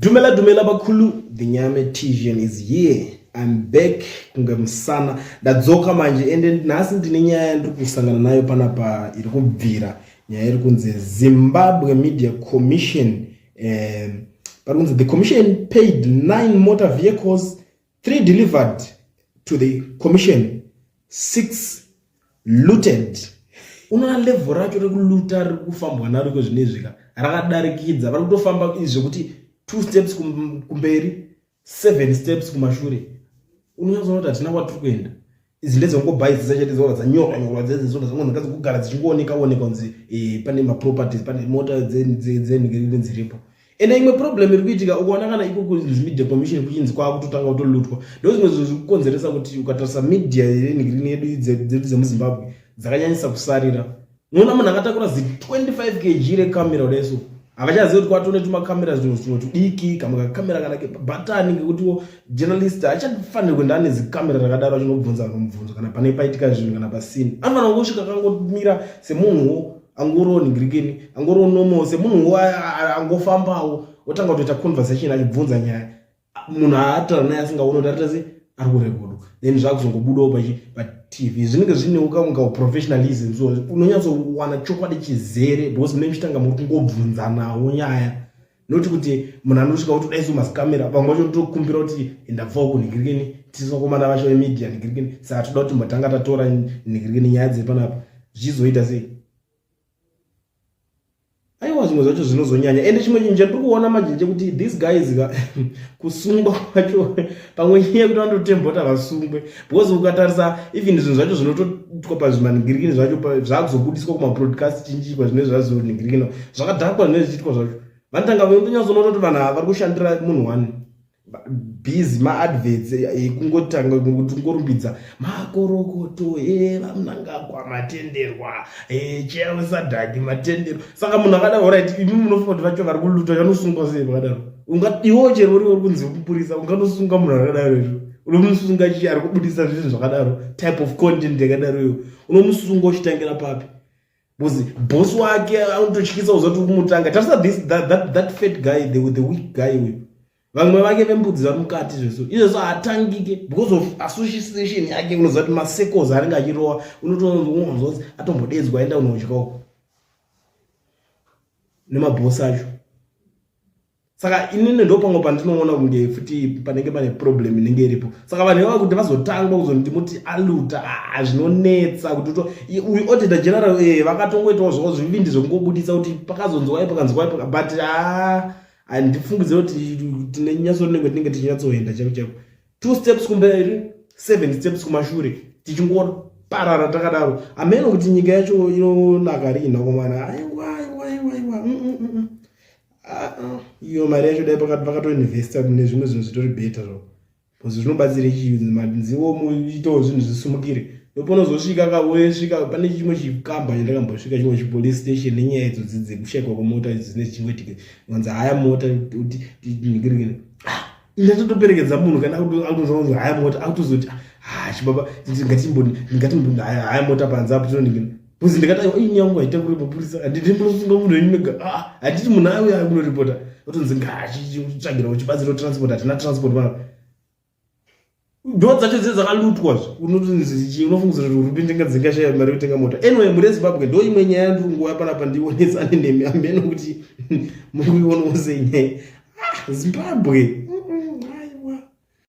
Dumela bakulu, the Nyame Tijan is here. I'm back kungamsana ndadzoka manje ende nhasi ndine nyaya ndiri kusangana nayo panapa iri kubvira nyaya iri kunzi Zimbabwe Media Commission. The commission paid 9 motor vehicles, 3 delivered to the commission, 6 looted. Una level racho rekuluta riri kufambwa naro kozvinezvika rakadarikidza vari kutofamba izvokuti 2 steps kumberi 7 steps kumashure. Unoyazoona kuti hatina kwatiri kuenda. Izi ndedzongobhaidzi dzachete dzora dzanyorwa dzedzezona dzangonzi kugara dzichingooneka kunzi pane maproperties, pane mota dzenhikiriri dziripo. Ende imwe problem iri kuitika ukaona kana ikoko media commission kuchinzi kwakutotanga kutolutwa. Ndozvimwe zvinhu zviri kukonzeresa kuti ukatarisa media yenhikiriri yedu dzedu dzemuZimbabwe dzakanyanyisa kusarira. Unoona munhu akatakura 25 kg rekamera reso avachazivi kuti kwatone tumakamera zvimwe tudiki kamwe kakamera kana bhatani ngekuti journalist achafanira kuenda ane zikamera rakadaro achinobvunza mubvunzo kana pane paitika zvinhu kana pasini. Anofanira kungosvika akangomira semunhu angoro ningirikeni angoro nomo semunhu angofambawo otanga kutoita conversation achibvunza nyaya. Munhu aataura naye asingaoni kuti arita ari kurekodwa then zvakuzongobudawo paTV. Zvinenge zvine ukamunga professionalism, so unonyatsowana chokwadi chizere because mune muchitanga muri kungobvunzanawo nyaya noti kuti munhu anosvika kuti daiso mazikamera vamwe vacho tokumbira kuti endabvawo kunhikirikeni tisokomana vacho vemedia nhikirikeni saka toda kuti mbatanga tatora nhikirikeni nyaya dziri panapa zvichizoita sei. Aiwa zvimwe zvacho zvinozonyanya ende chimwe chinhu chandiri kuona manje kuti these guys kusungwa kwacho pamwe nyaya kuti vandotemba kuti havasungwe because ukatarisa even zvinhu zvacho zvinototwa pazvimanhingirikini zvacho zvakuzobudiswa kumabroadcast chinjikwa zvine zvazonhingirikina zvakadhakwa zvine zvichiitwa zvacho vanotanga vanyatsoona kuti vanhu ava vari kushandira munhu wani busy maadverts kungotanga kuti kungorumbidza makorokoto vamunangagwa matenderwa cheo sadhaki matendero. Saka munhu akadaro right imi munofunga kuti vacho vari kuluta vanosungwa sei vakadaro. Iwo chero uri kunzi kupurisa unganosunga munhu akadaro izvo unomusunga chi ari kubudisa zvinhu zvakadaro type of content yakadaro iyo unomusunga uchitangira papi because boss wake anototyisa uzoti kumutanga tarisa that fat guy the weak guy uyu vamwe vake vembudzi vari mukati zveso izvozvo haatangike because of association yake unoziva kuti macircles anenge achirova unotonzwa atombodedzwa aenda unotyauko nemabhosi acho. Saka inini ndo pamwe pandinoona kunge futi panenge pane problem inenge iripo. Saka vanhu vava kuti vazotangwa kuzondimuti aluta zvinonetsa kuti uyu auditor general vakatongoitawo zvavo zvivindi zvekungobudisa kuti pakazonzwai pakanzwai but handifungidze kuti tine nyatsoonekwe tinenge tichinyatsoenda chako chako 2 steps kumberi 7 steps kumashure tichingoparara takadaro. Ameno kuti nyika yacho inonaka rina komana aiwa iyo mari yacho dai pakatoinvesta mune zvimwe zvinhu zvitori beta zvo because zvinobatsira chiyunzi manziwo muitawo zvinhu zvisumukire noponozosvika kawoesvika pane chimwe chikamba chandakambosvika chimwe chipolice station nenyaya idzodzi dzekushayikwa kwemota dzine chingwetike wanzi haya mota kuti nhikirikeni ndatotoperekedza munhu kana akutozonzi haya mota akutozoti chibaba ngatimboni haya mota panze apo tinoningina because ndikati inyangu haita kuri mapurisa handiti munosunga munhu wenyumega handiti munhu auya amunoripota otonzi ngaachitsvagira uchibatsira transport hatina transport pana ndo dzacho dze dzakalutwazvo unofungidzira kuti hurumende ngadzingashaya mari yekutenga mota. Anyway muri Zimbabwe ndo imwe nyaya yandiri nguva panapa ndionesane nemi ameno kuti muri kuionawo sei nyaya Zimbabwe